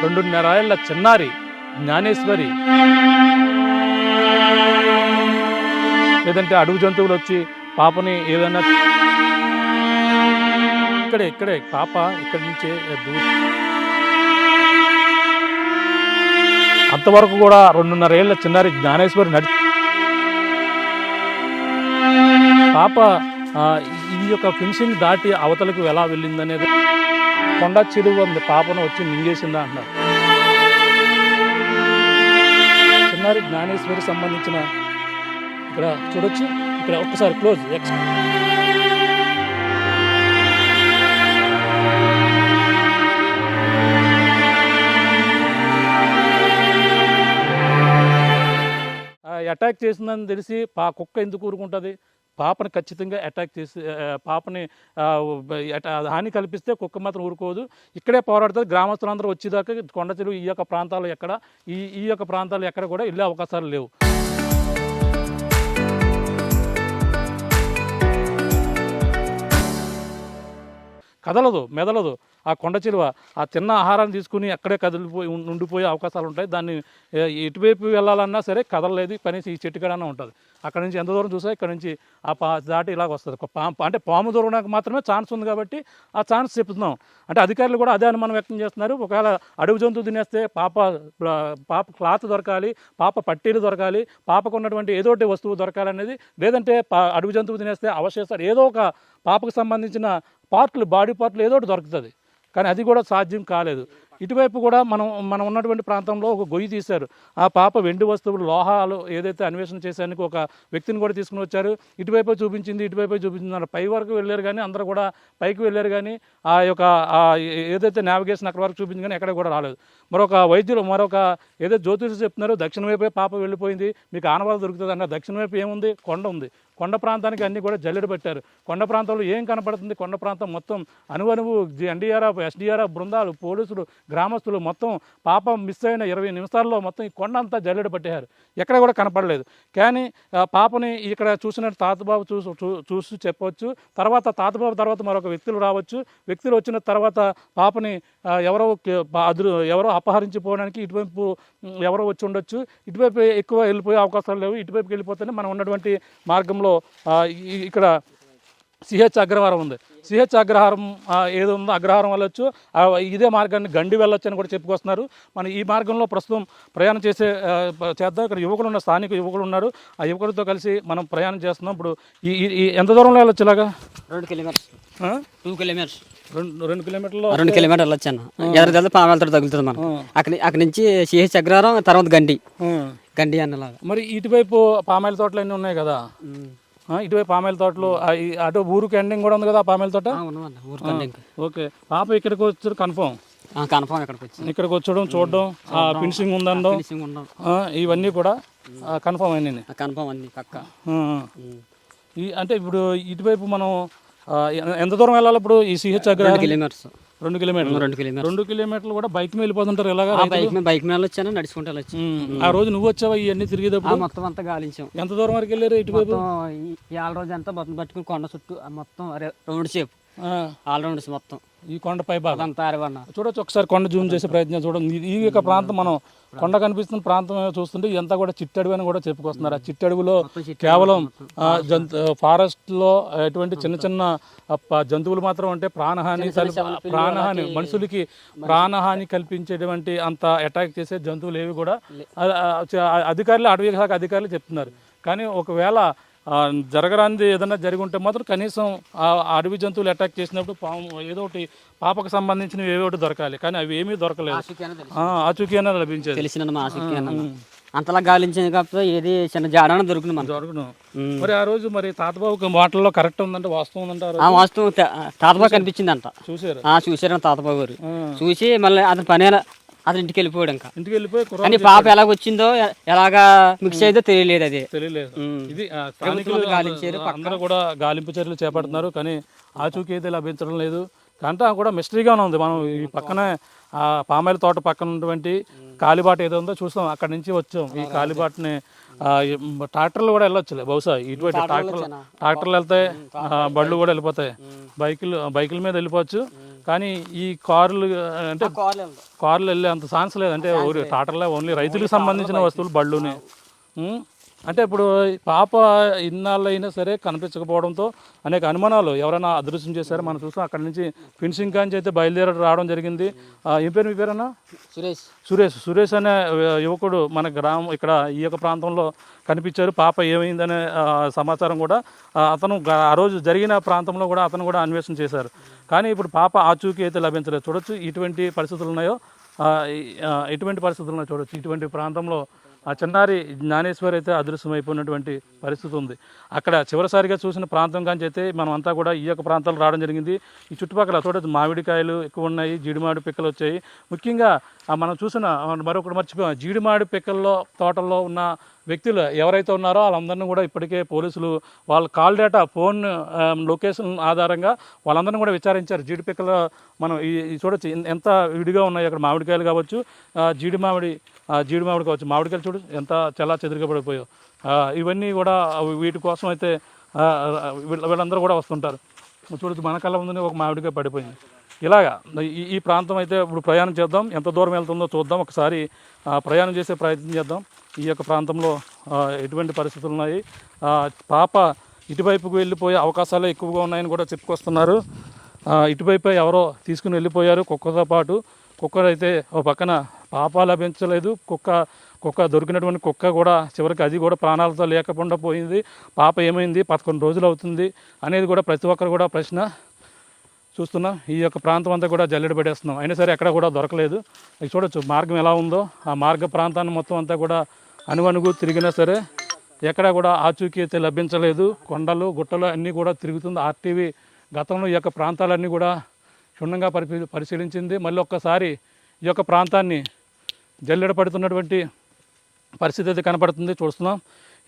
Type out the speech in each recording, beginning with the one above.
2.5 ఏళ్ల చిన్నారి జ్ఞానేశ్వరి, లేదంటే అడవి జంతువులు వచ్చి పాపని ఏదైనా ఇక్కడే పాప ఇక్కడి నుంచే అంతవరకు కూడా 2.5 ఏళ్ల చిన్నారి జ్ఞానేశ్వరి పాప ఈ యొక్క ఫినిషింగ్ దాటి అవతలకు ఎలా వెళ్ళిందనేది కొండ చిలువ పాపను వచ్చి మింగేసిందా అంటున్నారు. చిన్నారి జ్ఞానేశ్వరి సంబంధించిన ఇక్కడ చూడొచ్చు, ఇక్కడ ఒక్కసారి క్లోజ్ అటాక్ చేసిందని తెలిసి కుక్క ఎందుకు ఊరుకుంటుంది? పాపని ఖచ్చితంగా అటాక్ చేసి పాపని హాని కల్పిస్తే కుక్క మాత్రం ఊరుకోదు, ఇక్కడే పోరాడుతుంది. గ్రామస్తులందరూ వచ్చేదాకా కొండ చెరువు ఈ యొక్క ప్రాంతాలు ఎక్కడ ఈ యొక్క ప్రాంతాలు ఎక్కడ కూడా వెళ్ళే అవకాశాలు లేవు. మెదలదు ఆ కొండ చిలువ. ఆ తిన్న ఆహారాన్ని తీసుకుని అక్కడే ఉండిపోయే అవకాశాలు ఉంటాయి. దాన్ని ఎటువైపు వెళ్ళాలన్నా సరే కదలలేదు, కనీసం ఈ చెట్టు కడన్నా ఉంటుంది. అక్కడ నుంచి ఎంత దూరం చూసా ఇక్కడ నుంచి దాటి ఇలాగ వస్తుంది. అంటే పాము దూరడానికి మాత్రమే ఛాన్స్ ఉంది కాబట్టి ఆ ఛాన్స్ చెప్తున్నాం. అంటే అధికారులు కూడా అదే అనుమానం వ్యక్తం చేస్తున్నారు. ఒకవేళ అడవి జంతువు తినేస్తే పాప క్లాత్ దొరకాలి, పాప పట్టీలు దొరకాలి, పాపకు ఉన్నటువంటి ఏదో ఒకటి వస్తువు దొరకాలనేది. లేదంటే అడవి జంతువు తినేస్తే అవశేషాలు ఏదో ఒక పాపకు సంబంధించిన బాడీ పార్ట్లు ఏదో ఒకటి దొరుకుతుంది. కానీ అది కూడా సాధ్యం కాలేదు. ఇటువైపు కూడా మనం ఉన్నటువంటి ప్రాంతంలో ఒక గొయ్యి తీశారు. ఆ పాప వెండి వస్తువులు, లోహాలు ఏదైతే అన్వేషణ చేసేందుకు ఒక వ్యక్తిని కూడా తీసుకుని వచ్చారు. ఇటువైపు చూపించింది అన్న పై వరకు వెళ్ళారు, కానీ అందరూ కూడా పైకి వెళ్ళారు, కానీ ఆ యొక్క ఏదైతే నావిగేషన్ అక్కడ వరకు చూపించింది కానీ ఎక్కడ కూడా రాలేదు. మరొక ఏదైతే జ్యోతిషులు చెప్తున్నారో దక్షిణ వైపే పాప వెళ్ళిపోయింది, మీకు ఆనవాళ్ళు దొరుకుతుంది అన్న. దక్షిణ వైపు ఏముంది? కొండ ఉంది. కొండ ప్రాంతానికి అన్నీ కూడా జల్లెడ పెట్టారు. కొండ ప్రాంతంలో ఏం కనపడుతుంది? కొండ ప్రాంతం మొత్తం అణువణువు ఎన్డీఆర్ఎఫ్, ఎస్డీఆర్ఎఫ్ బృందాలు, పోలీసులు, గ్రామస్తులు మొత్తం పాప మిస్ అయిన 20 నిమిషాల్లో మొత్తం ఈ కొండ అంతా జల్లెడ పట్టారు. ఎక్కడ కూడా కనపడలేదు. కానీ పాపని ఇక్కడ చూసినట్టు తాతబాబు చూసి చెప్పవచ్చు. తర్వాత తాతబాబు తర్వాత మరొక వ్యక్తులు రావచ్చు. వ్యక్తులు వచ్చిన తర్వాత పాపని ఎవరో అపహరించిపోవడానికి ఇటువైపు ఎవరో వచ్చి ఉండొచ్చు. ఇటువైపు ఎక్కువ వెళ్ళిపోయే అవకాశాలు లేవు. ఇటువైపుకి వెళ్ళిపోతేనే మనం ఉన్నటువంటి మార్గంలో ఇక్కడ సిహెచ్ అగ్రహారం ఉంది. సిహెచ్ అగ్రహారం ఏదో ఉందో అగ్రహారం వెళ్ళొచ్చు. ఇదే మార్గాన్ని గండి వెళ్ళొచ్చు అని కూడా చెప్పుకొస్తున్నారు. మనం ఈ మార్గంలో ప్రస్తుతం ప్రయాణం చేద్దాం. ఇక్కడ యువకులు ఉన్నారు, స్థానిక యువకులు ఉన్నారు. ఆ యువకులతో కలిసి మనం ప్రయాణం చేస్తున్నాం. ఇప్పుడు ఈ ఎంత దూరంలో వెళ్ళొచ్చు? ఇలాగా 2 కిలోమీటర్స్ 2 కిలోమీటర్స్ 2 కిలోమీటర్లు 2 కిలోమీటర్లు వచ్చాను. ఎదురు పామాలతో తగులుతుంది మనం. అక్కడి నుంచి సిహెచ్ అగ్రహారం, తర్వాత గండి అన్నలాగా. మరి ఇటువైపు పామాయిల తోటలు అన్నీ ఉన్నాయి కదా, ఇటువైపు పామాయిల తోటలు, అటు ఊరికి ఎండింగ్ కూడా ఉంది కదా పామాయిల తోట. ఓకే, పాప ఇక్కడికి వచ్చాడు కన్ఫర్మ్ ఇక్కడికి వచ్చడం చూడడం, ఫినిషింగ్ ఉందనడం, ఇవన్నీ కూడా కన్ఫర్మ్ అయినాయి పక్క. అంటే ఇప్పుడు ఇటువైపు మనం ఎంత దూరం వెళ్ళాలి ఇప్పుడు? ఈ సిహెచ్ అగ్రహారం 2 కిలోమీటర్లు కూడా బైక్ మీద వెళ్ళిపోతుంటారు. ఇలాగా బైక్ మీద వచ్చాను, నడుచుకుంటూ వచ్చి. ఆ రోజు నువ్వు వచ్చావా ఇవన్నీ తిరిగేటప్పుడు? మొత్తం అంతా గాలించాం. ఎంత దూరం వరకు వెళ్ళారు ఇటువైపు? ఈ రోజు అంతా మొత్తం పట్టుకుని కొండ చుట్టూ మొత్తం రౌండ్ షేప్ ఆల్రౌండ్స్ మొత్తం ఈ కొండ పై భాగం చూడొచ్చు. ఒకసారి కొండ జూమ్ చేసే ప్రయత్నం చూడండి. ఈ యొక్క ప్రాంతం మనం కొండ కనిపిస్తున్న ప్రాంతం చూస్తుంటే ఇదంతా కూడా చిట్టడుగు అని కూడా చెప్పుకొస్తున్నారు. ఆ చిట్టడుగులో కేవలం ఫారెస్ట్లో ఎటువంటి చిన్న జంతువులు మాత్రం అంటే ప్రాణహాని మనుషులకి ప్రాణహాని కల్పించేటువంటి అంత అటాక్ చేసే జంతువులు ఏవి కూడా అధికారులు, అటవీ శాఖ అధికారులు చెప్తున్నారు. కానీ ఒకవేళ జరగరానిది ఏదైనా జరిగి ఉంటే మాత్రం కనీసం ఆ అడవి జంతువులు అటాక్ చేసినప్పుడు ఏదో ఒకటి పాపకు సంబంధించినవి ఏదో ఒకటి దొరకాలి. కానీ అవి ఏమీ దొరకలేదు. ఆచూకీ అనేది లభించేది. అంతలా గాలించింది కాబట్టి ఏది చిన్న జాడ దొరుకును. మరి ఆ రోజు మరి తాతబాబు మాటల్లో కరెక్ట్ ఉందంటే వాస్తవం ఉందంటే? వాస్తవం. తాతబాబు కనిపించింది అంట. చూసారు తాతబాబు గారు. చూసి మళ్ళీ అతని పని అతను ఇంటికి వెళ్ళిపోయాడు. ఇంటికి వెళ్ళిపోయి కానీ పాప ఎలాగ వచ్చిందో ఎలాగా మిక్స్ అయిందో తెలియలేదు. ఇది గాలించారు. అందరూ కూడా గాలింపు చర్యలు చేపడుతున్నారు, కానీ ఆచూకీ అయితే లభించడం లేదు. అంతా కూడా మిస్టరీగానే ఉంది. మనం ఈ పక్కనే పామాయిల తోట పక్కన ఉన్నటువంటి కాలిబాట ఏదో ఉందో చూసాం, అక్కడి నుంచి వచ్చాం. ఈ కాలిబాటని ట్రాక్టర్లు కూడా వెళ్ళొచ్చులే బహుశా, ఇటువంటి ట్రాక్టర్లు వెళ్తాయి, బళ్ళు కూడా వెళ్ళిపోతాయి, బైకుల మీద వెళ్ళిపోవచ్చు. కానీ ఈ కార్లు అంటే కార్లు వెళ్ళే అంత ఛాన్స్ లేదు. అంటే ట్రాక్టర్లే ఓన్లీ రైతులకు సంబంధించిన వస్తువులు బళ్ళుని. అంటే ఇప్పుడు పాప ఇన్నాళ్ళు అయినా సరే కనిపించకపోవడంతో అనేక అనుమానాలు ఎవరైనా అదృశ్యం చేశారో మనం చూసాం. అక్కడ నుంచి ఫినిషింగ్ కాంచి అయితే బయలుదేరి రావడం జరిగింది. ఏం పేరు మీ పేరన్నా? సురేష్ అనే యువకుడు మన గ్రామం ఇక్కడ ఈ యొక్క ప్రాంతంలో కనిపించారు. పాప ఏమైందనే సమాచారం కూడా అతను ఆ రోజు జరిగిన ప్రాంతంలో కూడా అతను కూడా అన్వేషణ చేశారు. కానీ ఇప్పుడు పాప ఆచూకీ అయితే లభించలేదు. చూడొచ్చు ఇటువంటి పరిస్థితులు ఉన్నాయో, ఎటువంటి పరిస్థితులు ఉన్నాయో చూడొచ్చు. ఇటువంటి ప్రాంతంలో ఆ చిన్నారి జ్ఞానేశ్వరి అయితే అదృశ్యమైపోయినటువంటి పరిస్థితి ఉంది. అక్కడ చివరిసారిగా చూసిన ప్రాంతం కానీ అయితే మనం అంతా కూడా ఈ యొక్క ప్రాంతాలు రావడం జరిగింది. ఈ చుట్టుపక్కల చూడొచ్చు మామిడికాయలు ఎక్కువ ఉన్నాయి, జీడిమాడి పిక్కలు వచ్చాయి. ముఖ్యంగా మనం చూసిన మరొకటి మర్చిపోయాం, జీడిమాడి పిక్కల్లో తోటల్లో ఉన్న వ్యక్తులు ఎవరైతే ఉన్నారో వాళ్ళందరినీ కూడా ఇప్పటికే పోలీసులు వాళ్ళ కాల్ డేటా, ఫోన్ లొకేషన్ ఆధారంగా వాళ్ళందరినీ కూడా విచారించారు. జీడి పిక్కలు మనం ఈ చూడొచ్చు ఎంత విడిగా ఉన్నాయి. అక్కడ మామిడికాయలు కావచ్చు, జీడి మామిడి కావచ్చు, మామిడికాయలు చూడు ఎంత చాలా చెదురుగా పడిపోయావు. ఇవన్నీ కూడా వీటి కోసం అయితే వీళ్ళందరూ కూడా వస్తుంటారు. చూడొచ్చు మన కళ్ళ ముందునే ఒక మామిడికాయ పడిపోయింది. ఇలాగా ఈ ప్రాంతం అయితే ఇప్పుడు ప్రయాణం చేద్దాం, ఎంత దూరం వెళ్తుందో చూద్దాం. ఒకసారి ప్రయాణం చేసే ప్రయత్నం చేద్దాం. ఈ యొక్క ప్రాంతంలో ఎటువంటి పరిస్థితులు ఉన్నాయి, పాప ఇటువైపుకు వెళ్ళిపోయే అవకాశాలు ఎక్కువగా ఉన్నాయని కూడా చెప్పుకొస్తున్నారు. ఇటువైపు ఎవరో తీసుకుని వెళ్ళిపోయారు కుక్కతో పాటు. కుక్క అయితే ఓ పక్కన పాప లభించలేదు, కుక్క దొరికినటువంటి కుక్క కూడా చివరికి అది కూడా ప్రాణాలతో లేకుండా పోయింది. పాప ఏమైంది, 11 రోజులు అవుతుంది అనేది కూడా ప్రతి ఒక్కరు కూడా ప్రశ్న చూస్తున్నాం. ఈ యొక్క ప్రాంతం అంతా కూడా జల్లెడ పడేస్తున్నాం, అయినా సరే ఎక్కడ కూడా దొరకలేదు. అది చూడొచ్చు మార్గం ఎలా ఉందో. ఆ మార్గ ప్రాంతాన్ని మొత్తం అంతా కూడా అనువనుగు తిరిగినా సరే ఎక్కడా కూడా ఆచూకీ అయితే లభించలేదు. కొండలు గుట్టలు అన్నీ కూడా తిరుగుతుంది. ఆర్టీవీ గతంలో ఈ యొక్క ప్రాంతాలన్నీ కూడా క్షుణ్ణంగా పరిశీలించింది. మళ్ళీ ఒక్కసారి ఈ యొక్క ప్రాంతాన్ని జల్లెడ పడుతున్నటువంటి పరిస్థితి అయితే కనపడుతుంది. చూస్తున్నాం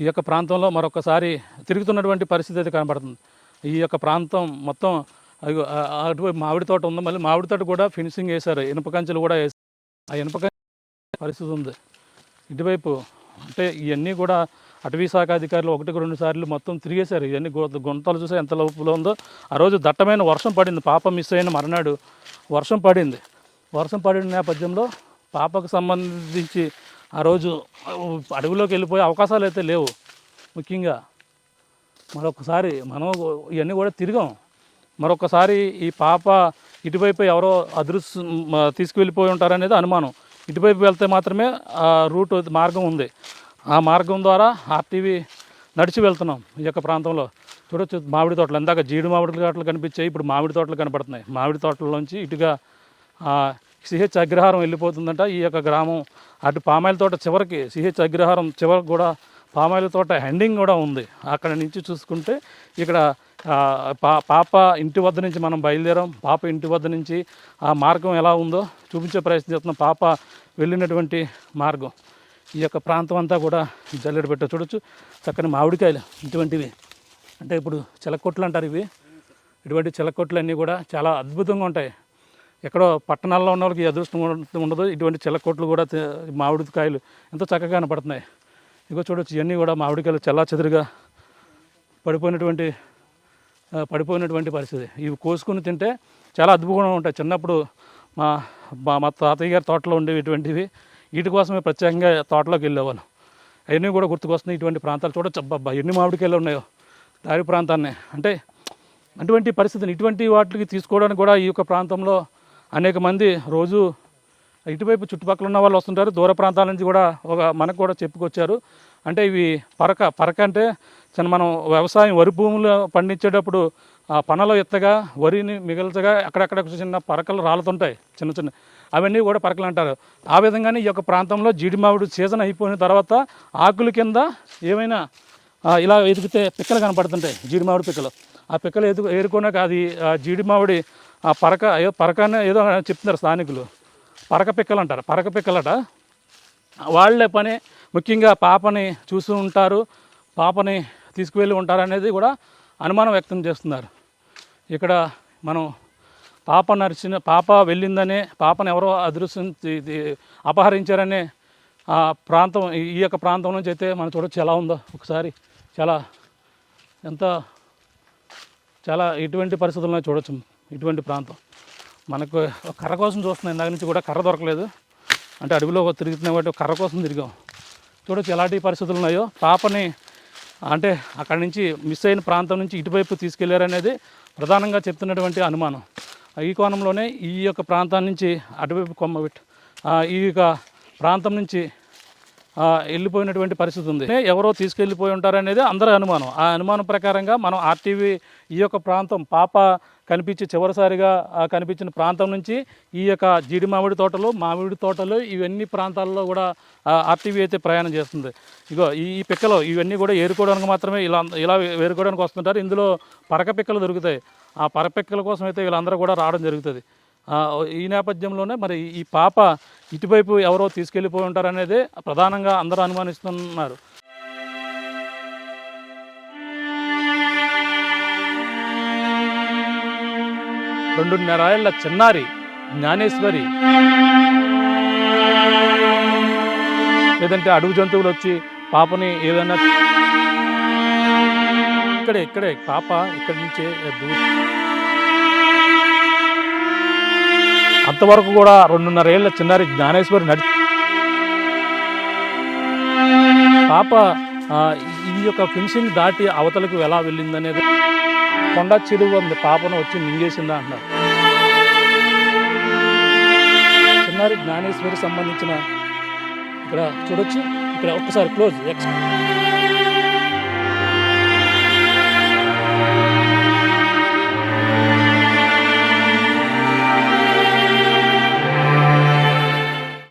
ఈ యొక్క ప్రాంతంలో మరొకసారి తిరుగుతున్నటువంటి పరిస్థితి అయితే కనపడుతుంది. ఈ యొక్క ప్రాంతం మొత్తం అటువైపు మామిడి తోట ఉంది, మళ్ళీ మామిడి తోట కూడా ఫినిషింగ్ వేశారు, ఇనుప కంచెలు కూడా వేశారు. ఆ ఇనుప కంచె పరిస్థితి ఉంది. ఇటువైపు అంటే ఇవన్నీ కూడా అటవీ శాఖ అధికారులు 1-2 సార్లు మొత్తం తిరిగేశారు. ఇవన్నీ గుంతలు చూసే ఎంత లోపల ఉందో. ఆ రోజు దట్టమైన వర్షం పడింది, పాప మిస్ అయిన మరునాడు వర్షం పడింది. వర్షం పడిన నేపథ్యంలో పాపకు సంబంధించి ఆ రోజు అడవిలోకి వెళ్ళిపోయే అవకాశాలు అయితే లేవు. ముఖ్యంగా మరొకసారి మనం ఇవన్నీ కూడా తిరిగాం. మరొకసారి ఈ పాప ఇటువైపు ఎవరో తీసుకువెళ్ళిపోయి ఉంటారనేది అనుమానం. ఇటువైపు వెళ్తే మాత్రమే ఆ రూట్ మార్గం ఉంది. ఆ మార్గం ద్వారా ఆర్టీవీ నడిచి వెళ్తున్నాం. ఈ యొక్క ప్రాంతంలో చూడొచ్చు మామిడి తోటలు, ఇందాక జీడి మామిడి తోటలు కనిపించాయి, ఇప్పుడు మామిడి తోటలు కనపడుతున్నాయి. మామిడి తోటల్లోంచి ఇటుగా సిహెచ్ అగ్రహారం వెళ్ళిపోతుందంట ఈ యొక్క గ్రామం. అటు పామాయిల తోట చివరికి, సిహెచ్ అగ్రహారం చివరికి కూడా పామాయిల తోట ఎండింగ్ కూడా ఉంది. అక్కడ నుంచి చూసుకుంటే ఇక్కడ పాప ఇంటి వద్ద నుంచి మనం బయలుదేరాం. పాప ఇంటి వద్ద నుంచి ఆ మార్గం ఎలా ఉందో చూపించే ప్రయత్నం చేస్తున్నాం. పాప వెళ్ళినటువంటి మార్గం ఈ యొక్క ప్రాంతం అంతా కూడా జల్లెడ పెట్ట చూడొచ్చు. చక్కని మామిడికాయలు ఇటువంటివి, అంటే ఇప్పుడు చిలకొట్లు అంటారు ఇవి. ఇటువంటి చిలకొట్లు అన్నీ కూడా చాలా అద్భుతంగా ఉంటాయి. ఎక్కడో పట్టణాల్లో ఉన్న వాళ్ళకి అదృష్టం ఉండదు. ఇటువంటి చిలకొట్లు కూడా మామిడికాయలు ఎంతో చక్కగా కనపడుతున్నాయి. ఇగో చూడొచ్చు ఇవన్నీ కూడా మామిడికాయలు చెల్లాచెదురుగా పడిపోయినటువంటి పరిస్థితి. ఇవి కోసుకుని తింటే చాలా అద్భుతంగా ఉంటాయి. చిన్నప్పుడు మా తాతయ్య గారి తోటలో ఉండేవి ఇటువంటివి. వీటి కోసమే ప్రత్యేకంగా తోటలోకి వెళ్ళేవాళ్ళం. అవన్నీ కూడా గుర్తుకొస్తున్నాయి. ఇటువంటి ప్రాంతాలు చూడొచ్చు. అబ్బా ఎన్ని మామిడికాయలు ఉన్నాయో దారి ప్రాంతాన్ని. అంటే అటువంటి పరిస్థితిని, ఇటువంటి వాటికి తీసుకోవడానికి కూడా ఈ యొక్క ప్రాంతంలో అనేక మంది రోజు ఇటువైపు చుట్టుపక్కల ఉన్న వాళ్ళు వస్తుంటారు. దూర ప్రాంతాల నుంచి కూడా మనకు కూడా చెప్పుకొచ్చారు. అంటే ఇవి పరక అంటే మనం వ్యవసాయం వరి భూములు పండించేటప్పుడు పనలో ఎత్తగా వరిని మిగల్చగా అక్కడక్కడ చిన్న పరకలు రాలుతుంటాయి, చిన్న చిన్న, అవన్నీ కూడా పరకలు అంటారు. ఆ విధంగానే ఈ యొక్క ప్రాంతంలో జీడి మామిడి సీజన్ అయిపోయిన తర్వాత ఆకుల కింద ఏమైనా ఇలా ఎదిగితే పిక్కలు కనపడుతుంటాయి, జీడి మామిడి పిక్కలు. ఆ పిక్కలు ఏరుకోనాక అది జీడి మామిడి పరకనే ఏదో చెప్తున్నారు స్థానికులు, పరక పిక్కలు అంటారు. పరక పిక్కలట. వాళ్ళే పని ముఖ్యంగా పాపని చూస్తూ ఉంటారు, పాపని తీసుకువెళ్ళి ఉంటారు అనేది కూడా అనుమానం వ్యక్తం చేస్తున్నారు. ఇక్కడ మనం పాప వెళ్ళిందనే, పాపను ఎవరో అపహరించారనే ఆ ప్రాంతం ఈ యొక్క ప్రాంతం నుంచి అయితే మనం చూడొచ్చు ఎలా ఉందో ఒకసారి. చాలా ఎటువంటి పరిస్థితుల్లో చూడొచ్చు ఇటువంటి ప్రాంతం. మనకు కర్ర కోసం చూస్తున్నాం, ఇందాక నుంచి కూడా కర్ర దొరకలేదు, అంటే అడవిలో తిరుగుతున్న వాటి కర్ర కోసం తిరిగాం. చూడొచ్చు ఎలాంటి పరిస్థితులు ఉన్నాయో. పాపని అంటే అక్కడి నుంచి మిస్ అయిన ప్రాంతం నుంచి ఇటువైపు తీసుకెళ్లారనేది ప్రధానంగా చెప్తున్నటువంటి అనుమానం. ఈ కోణంలోనే ఈ యొక్క ప్రాంతం నుంచి అటువైపు ఈ యొక్క ప్రాంతం నుంచి వెళ్ళిపోయినటువంటి పరిస్థితి ఉంది. ఎవరో తీసుకెళ్ళిపోయి ఉంటారనేది అందరి అనుమానం. ఆ అనుమానం ప్రకారంగా మనం ఆర్టీవీ ఈ యొక్క ప్రాంతం పాప కనిపించి చివరిసారిగా కనిపించిన ప్రాంతం నుంచి ఈ యొక్క జీడి మామిడి తోటలు ఇవన్నీ ప్రాంతాల్లో కూడా ఆర్టీవీ అయితే ప్రయాణం చేస్తుంది. ఇగో ఈ పిక్కలు ఇవన్నీ కూడా ఏరుకోవడానికి మాత్రమే ఇలా ఏరుకోవడానికి వస్తుంటారు. ఇందులో పరక పిక్కలు దొరుకుతాయి. ఆ పరక పిక్కల కోసం అయితే వీళ్ళందరూ కూడా రావడం జరుగుతుంది. ఈ నేపథ్యంలోనే మరి ఈ పాప ఇటువైపు ఎవరో తీసుకెళ్ళిపోయి ఉంటారనేది ప్రధానంగా అందరూ అనుమానిస్తున్నారు. రెండున్నరేళ్ల చిన్నారి జ్ఞానేశ్వరి, లేదంటే అడవి జంతువులు వచ్చి పాపని ఏదైనా ఇక్కడే పాప ఇక్కడి నుంచే అంతవరకు కూడా 2.5 ఏళ్ల చిన్నారి జ్ఞానేశ్వరి పాప ఈ యొక్క ఫినిషింగ్ దాటి అవతలకు ఎలా వెళ్ళిందనేది కొండ చెరువు ఉంది పాపను వచ్చి మింగేసిందా అంటున్నారు. చిన్నారి జ్ఞానేశ్వరి సంబంధించిన ఇక్కడ చూడొచ్చు, ఇక్కడ ఒక్కసారి క్లోజ్